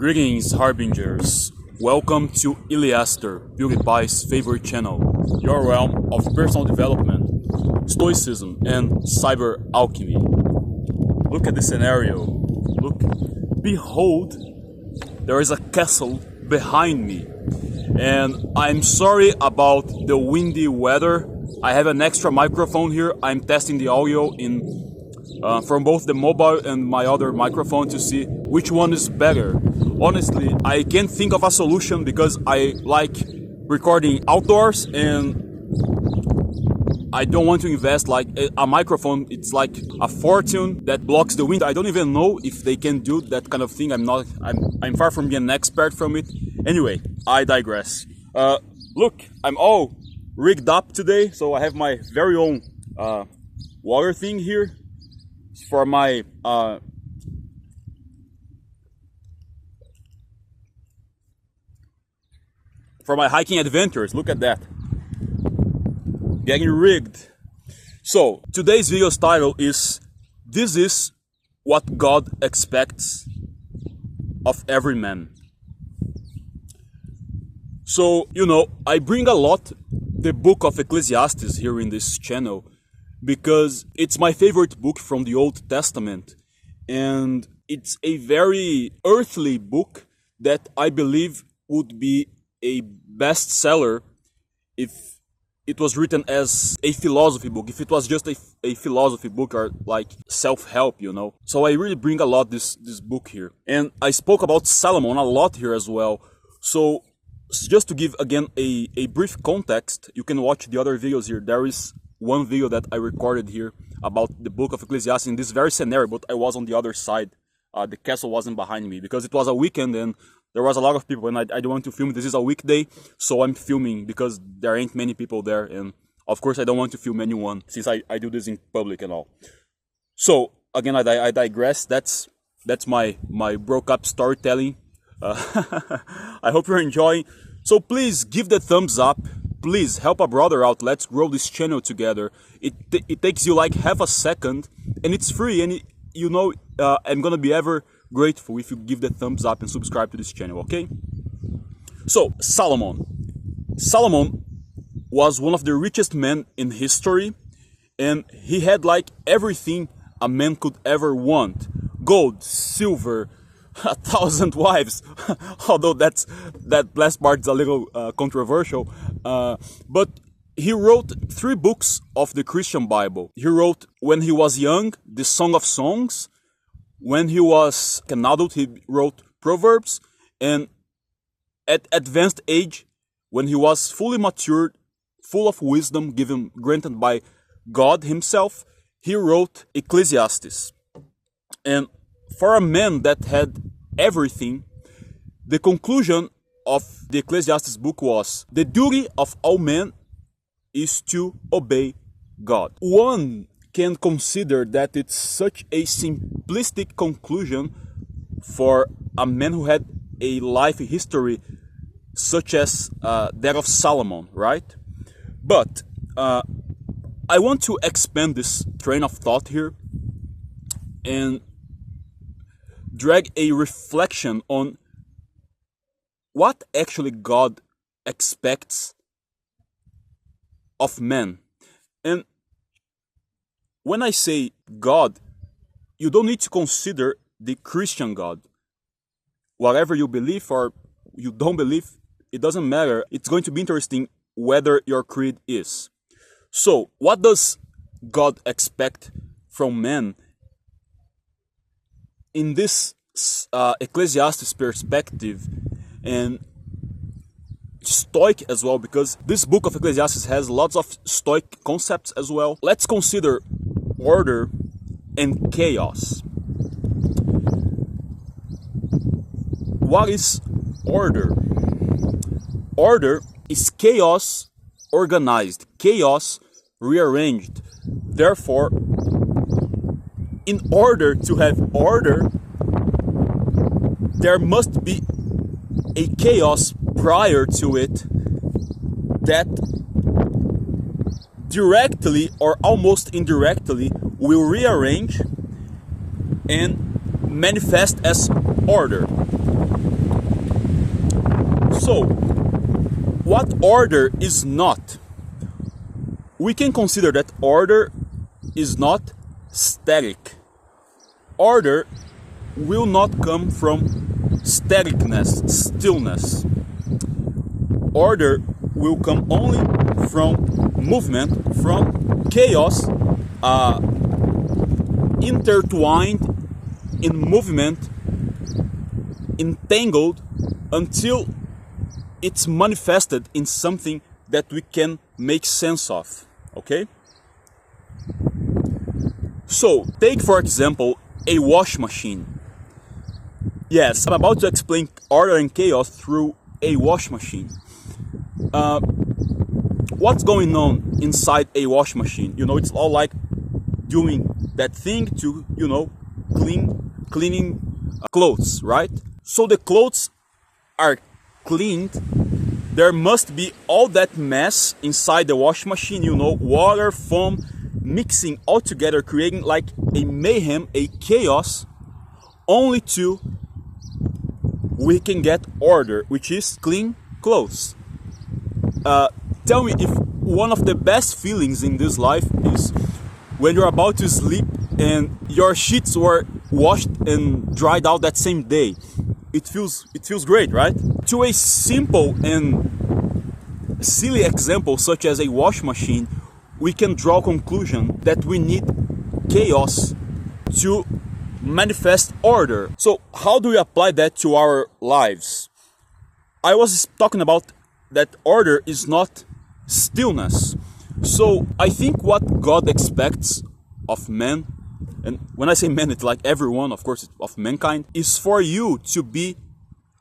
Greetings, Harbingers. Welcome to Yliaster, PewDiePie's favorite channel, your realm of personal development, stoicism, and cyber alchemy. Look at this scenario. Look, behold, there is a castle behind me. And I'm sorry about the windy weather. I have an extra microphone here. I'm testing the audio from both the mobile and my other microphone to see which one is better. Honestly, I can't think of a solution because I like recording outdoors and I don't want to invest like a microphone. It's like a fortune that blocks the wind. I don't even know if they can do that kind of thing. I'm far from being an expert from it. Anyway, I digress. Look, I'm all rigged up today, so I have my very own water thing here for my hiking adventures. Look at that. Getting rigged. So, today's video's title is "This is what God expects of every man." So, I bring a lot the book of Ecclesiastes here in this channel because it's my favorite book from the Old Testament, and it's a very earthly book that I believe would be a bestseller if it was written as a philosophy book, if it was just a philosophy book or like self-help, So I really bring a lot this book here. And I spoke about Solomon a lot here as well. So just to give again a brief context, you can watch the other videos here. There is one video that I recorded here about the book of Ecclesiastes in this very scenario, but I was on the other side. The castle wasn't behind me because it was a weekend and there was a lot of people and I don't want to film. This is a weekday, so I'm filming because there ain't many people there, and of course I don't want to film anyone since I do this in public and all. So again, I digress. That's my broke up storytelling. I hope you're enjoying. So please give the thumbs up. Please help a brother out. Let's grow this channel together. It takes you like half a second and it's free, and I'm gonna be ever grateful if you give the thumbs up and subscribe to this channel, okay? So, Solomon was one of the richest men in history, and he had like everything a man could ever want: gold, silver, 1,000 wives. Although that last part is a little controversial, but he wrote 3 books of the Christian Bible. He wrote, when he was young, the Song of Songs. When he was an adult, he wrote Proverbs. And at advanced age, when he was fully matured, full of wisdom granted by God himself, he wrote Ecclesiastes. And for a man that had everything, the conclusion of the Ecclesiastes book was, the duty of all men is to obey God. One can consider that it's such a simplistic conclusion for a man who had a life history such as that of Solomon, right? But I want to expand this train of thought here and drag a reflection on what actually God expects of men. And when I say God, you don't need to consider the Christian God. Whatever you believe or you don't believe, it doesn't matter. It's going to be interesting whether your creed is. So, what does God expect from men in this Ecclesiastes perspective, and Stoic as well, because this book of Ecclesiastes has lots of Stoic concepts as well. Let's consider order and chaos. What is order? Order is chaos organized, chaos rearranged. Therefore, in order to have order, there must be a chaos prior to it that directly or almost indirectly will rearrange and manifest as order. So, what order is not? We can consider that order is not static. Order will not come from staticness, stillness. Order will come only from movement, from chaos, intertwined in movement, entangled until it's manifested in something that we can make sense of. Okay? So, take for example a wash machine. Yes, I'm about to explain order and chaos through a wash machine. What's going on inside a wash machine? You know, it's all like doing that thing to, you know, cleaning clothes, right? So the clothes are cleaned. There must be all that mess inside the wash machine, you know, water, foam, mixing all together, creating like a mayhem, a chaos, only to we can get order, which is clean clothes. Tell me if one of the best feelings in this life is when you're about to sleep and your sheets were washed and dried out that same day. It feels great, right? To a simple and silly example such as a wash machine, we can draw a conclusion that we need chaos to manifest order. So how do we apply that to our lives? I was talking about that order is not stillness. So I think what God expects of man, and when I say man, it's like everyone, of course, of mankind, is for you to be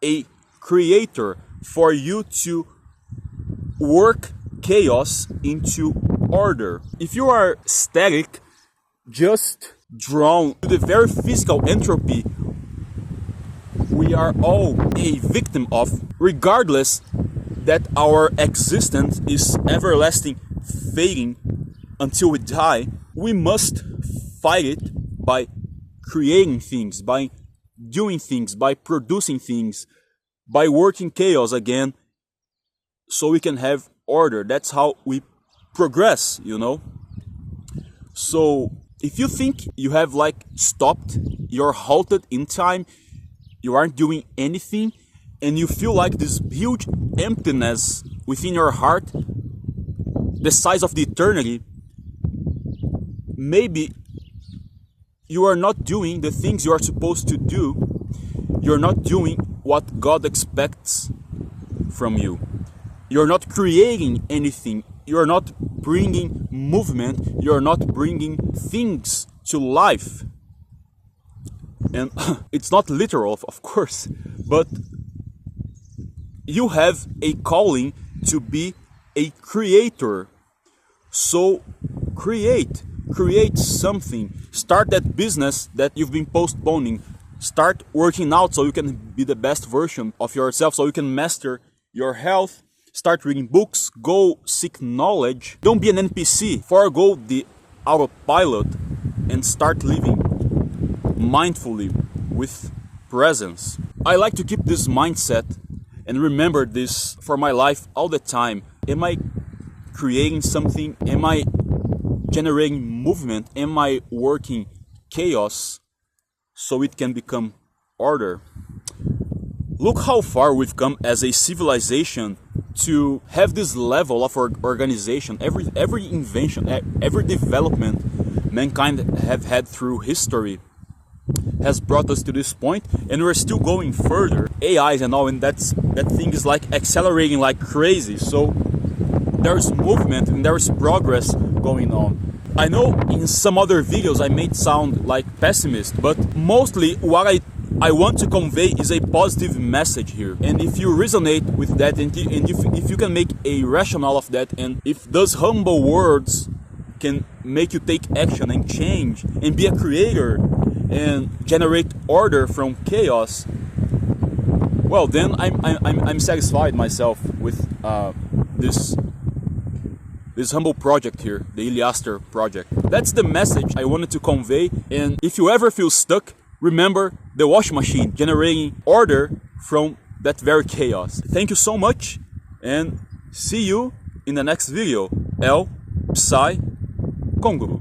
a creator, for you to work chaos into order. If you are static, just drawn to the very physical entropy we are all a victim of, regardless that our existence is everlasting, fading until we die, we must fight it by creating things, by doing things, by producing things, by working chaos again, so we can have order. That's how we progress, you know? So if you think you have like stopped, you're halted in time, you aren't doing anything, and you feel like this huge emptiness within your heart, the size of the eternity, maybe you are not doing the things you are supposed to do. You're not doing what God expects from you. You're not creating anything. You're not bringing movement. You're not bringing things to life. And it's not literal, of course, but you have a calling to be a creator. So create something. Start that business that you've been postponing. Start working out so you can be the best version of yourself, so you can master your health. Start reading books. Go seek knowledge. Don't be an NPC. Forgo the autopilot and start living mindfully with presence. I like to keep this mindset and remember this for my life all the time. Am I creating something? Am I generating movement? Am I working chaos so it can become order? Look how far we've come as a civilization to have this level of organization. Every invention, every development mankind have had through history has brought us to this point, and we're still going further. AIs and all, and that thing is like accelerating like crazy. So there's movement and there's progress going on. I know in some other videos I made sound like pessimist, but mostly what I want to convey is a positive message here. And if you resonate with that, and if you can make a rationale of that, and if those humble words can make you take action and change and be a creator and generate order from chaos, well, then I'm satisfied myself with this humble project here, the Yliaster project. That's the message I wanted to convey. And if you ever feel stuck, remember the washing machine generating order from that very chaos. Thank you so much, and see you in the next video. El Psy Congo.